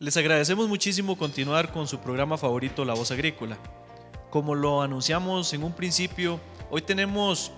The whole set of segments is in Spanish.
Les agradecemos muchísimo continuar con su programa favorito, La Voz Agrícola. Como lo anunciamos en un principio, hoy tenemos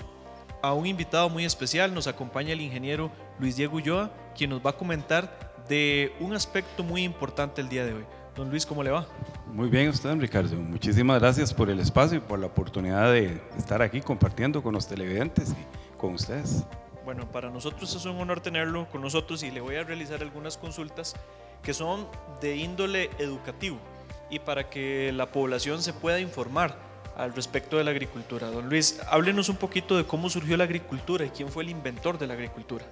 a un invitado muy especial. Nos acompaña el ingeniero Luis Diego Ulloa, quien nos va a comentar de un aspecto muy importante el día de hoy. Don Luis, ¿cómo le va? Muy bien, usted, Ricardo. Muchísimas gracias por el espacio y por la oportunidad de estar aquí compartiendo con los televidentes y con ustedes. Bueno, para nosotros es un honor tenerlo con nosotros y le voy a realizar algunas consultas que son de índole educativo y para que la población se pueda informar al respecto de la agricultura. Don Luis, háblenos un poquito de cómo surgió la agricultura y quién fue el inventor de la agricultura.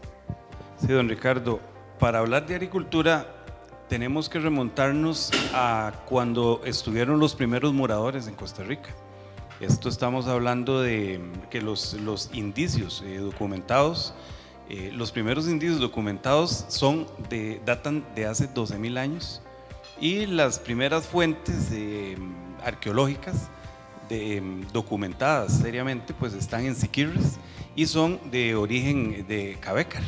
Sí, don Ricardo, para hablar de agricultura tenemos que remontarnos a cuando estuvieron los primeros moradores en Costa Rica. Esto estamos hablando de que los indicios documentados, los primeros indicios documentados datan de hace 12.000 años y las primeras fuentes arqueológicas documentadas seriamente pues están en Siquirres y son de origen de Cabécar.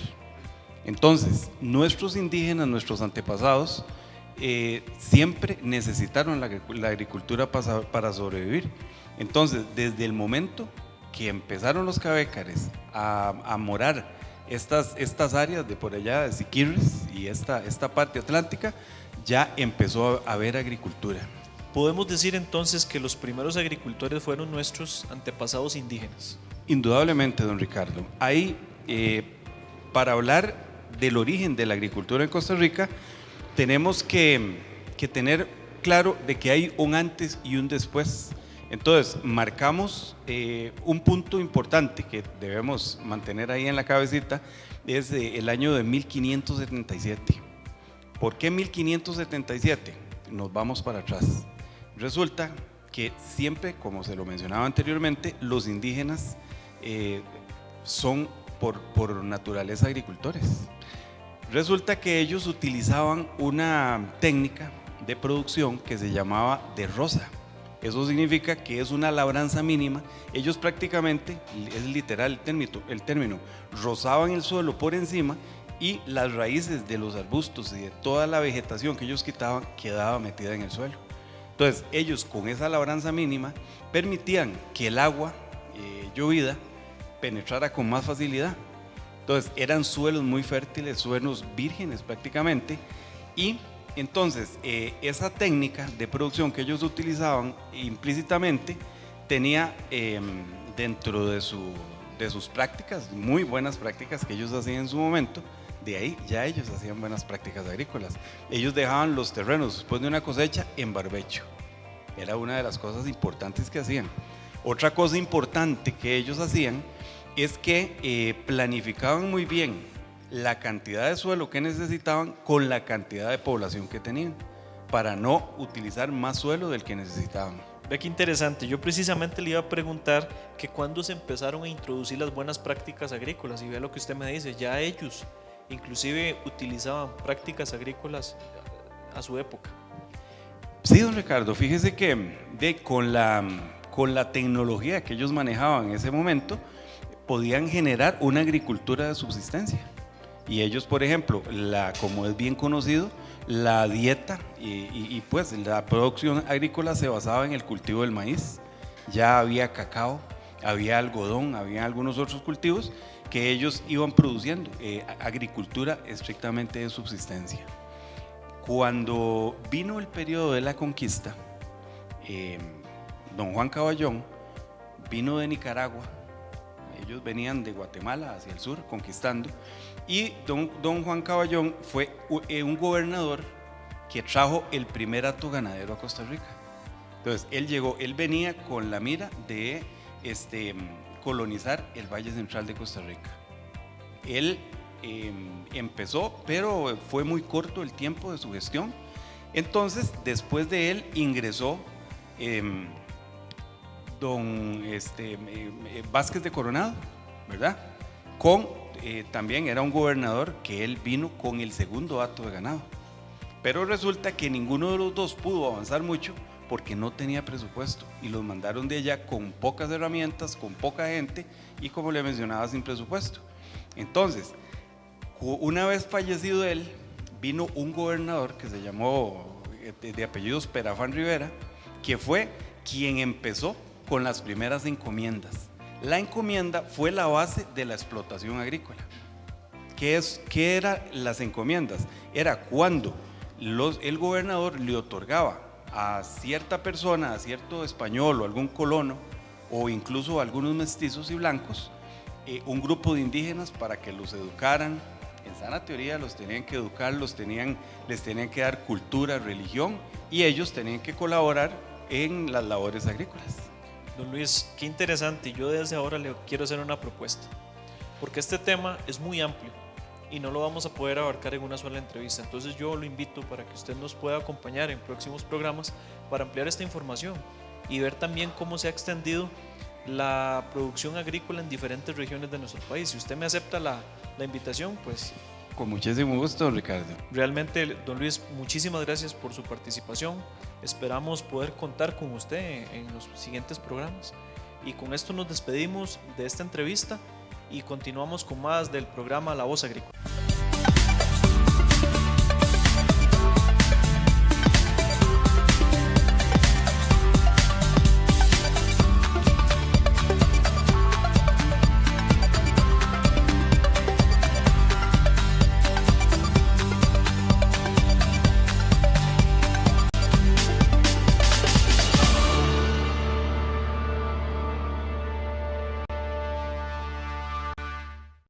Entonces, nuestros indígenas, nuestros antepasados, siempre necesitaron la agricultura para sobrevivir. Entonces, desde el momento que empezaron los cabécares a morar estas áreas de por allá de Siquirres y esta parte atlántica, ya empezó a haber agricultura. ¿Podemos decir entonces que los primeros agricultores fueron nuestros antepasados indígenas? Indudablemente, don Ricardo. Ahí, para hablar del origen de la agricultura en Costa Rica, tenemos que tener claro de que hay un antes y un después. Entonces, marcamos un punto importante que debemos mantener ahí en la cabecita, es el año de 1577. ¿Por qué 1577? Nos vamos para atrás. Resulta que siempre, como se lo mencionaba anteriormente, los indígenas son por naturaleza agricultores. Resulta que ellos utilizaban una técnica de producción que se llamaba de roza. Eso significa que es una labranza mínima. Ellos prácticamente, es literal el término, rozaban el suelo por encima y las raíces de los arbustos y de toda la vegetación que ellos quitaban quedaba metida en el suelo. Entonces ellos con esa labranza mínima permitían que el agua llovida penetrara con más facilidad. Entonces eran suelos muy fértiles, suelos vírgenes prácticamente, y entonces esa técnica de producción que ellos utilizaban implícitamente tenía dentro de sus prácticas, muy buenas prácticas que ellos hacían en su momento. De ahí ya ellos hacían buenas prácticas agrícolas. Ellos dejaban los terrenos después de una cosecha en barbecho. Era una de las cosas importantes que hacían. Otra cosa importante que ellos hacían es que planificaban muy bien la cantidad de suelo que necesitaban con la cantidad de población que tenían, para no utilizar más suelo del que necesitaban. Ve qué interesante. Yo precisamente le iba a preguntar que cuándo se empezaron a introducir las buenas prácticas agrícolas, y vea lo que usted me dice, ya ellos inclusive utilizaban prácticas agrícolas a su época. Sí, don Ricardo, fíjese que con la tecnología que ellos manejaban en ese momento, podían generar una agricultura de subsistencia. Y ellos, por ejemplo, como es bien conocido, la dieta y pues la producción agrícola se basaba en el cultivo del maíz. Ya había cacao, había algodón, había algunos otros cultivos que ellos iban produciendo, agricultura estrictamente de subsistencia. Cuando vino el periodo de la conquista, don Juan Caballón vino de Nicaragua. Ellos venían de Guatemala hacia el sur conquistando, y don Juan Caballón fue un gobernador que trajo el primer hato ganadero a Costa Rica. Entonces él venía con la mira de colonizar el Valle Central de Costa Rica. Él empezó, pero fue muy corto el tiempo de su gestión. Entonces, después de él ingresó don Vázquez de Coronado, ¿verdad? También era un gobernador que él vino con el segundo hato de ganado. Pero resulta que ninguno de los dos pudo avanzar mucho porque no tenía presupuesto y los mandaron de allá con pocas herramientas, con poca gente y, como le mencionaba, sin presupuesto. Entonces, una vez fallecido él, vino un gobernador que se llamó, de apellidos Perafán Rivera, que fue quien empezó con las primeras encomiendas. La encomienda fue la base de la explotación agrícola. ¿Qué eran las encomiendas? Era cuando el gobernador le otorgaba a cierta persona, a cierto español o algún colono, o incluso a algunos mestizos y blancos, un grupo de indígenas para que los educaran. En sana teoría los tenían que educar, les tenían que dar cultura, religión, y ellos tenían que colaborar en las labores agrícolas. Don Luis, qué interesante. Yo desde ahora le quiero hacer una propuesta, porque este tema es muy amplio y no lo vamos a poder abarcar en una sola entrevista. Entonces yo lo invito para que usted nos pueda acompañar en próximos programas para ampliar esta información y ver también cómo se ha extendido la producción agrícola en diferentes regiones de nuestro país. Si usted me acepta la invitación, pues... Con muchísimo gusto, Ricardo. Realmente, don Luis, muchísimas gracias por su participación. Esperamos poder contar con usted en los siguientes programas. Y con esto nos despedimos de esta entrevista y continuamos con más del programa La Voz Agrícola.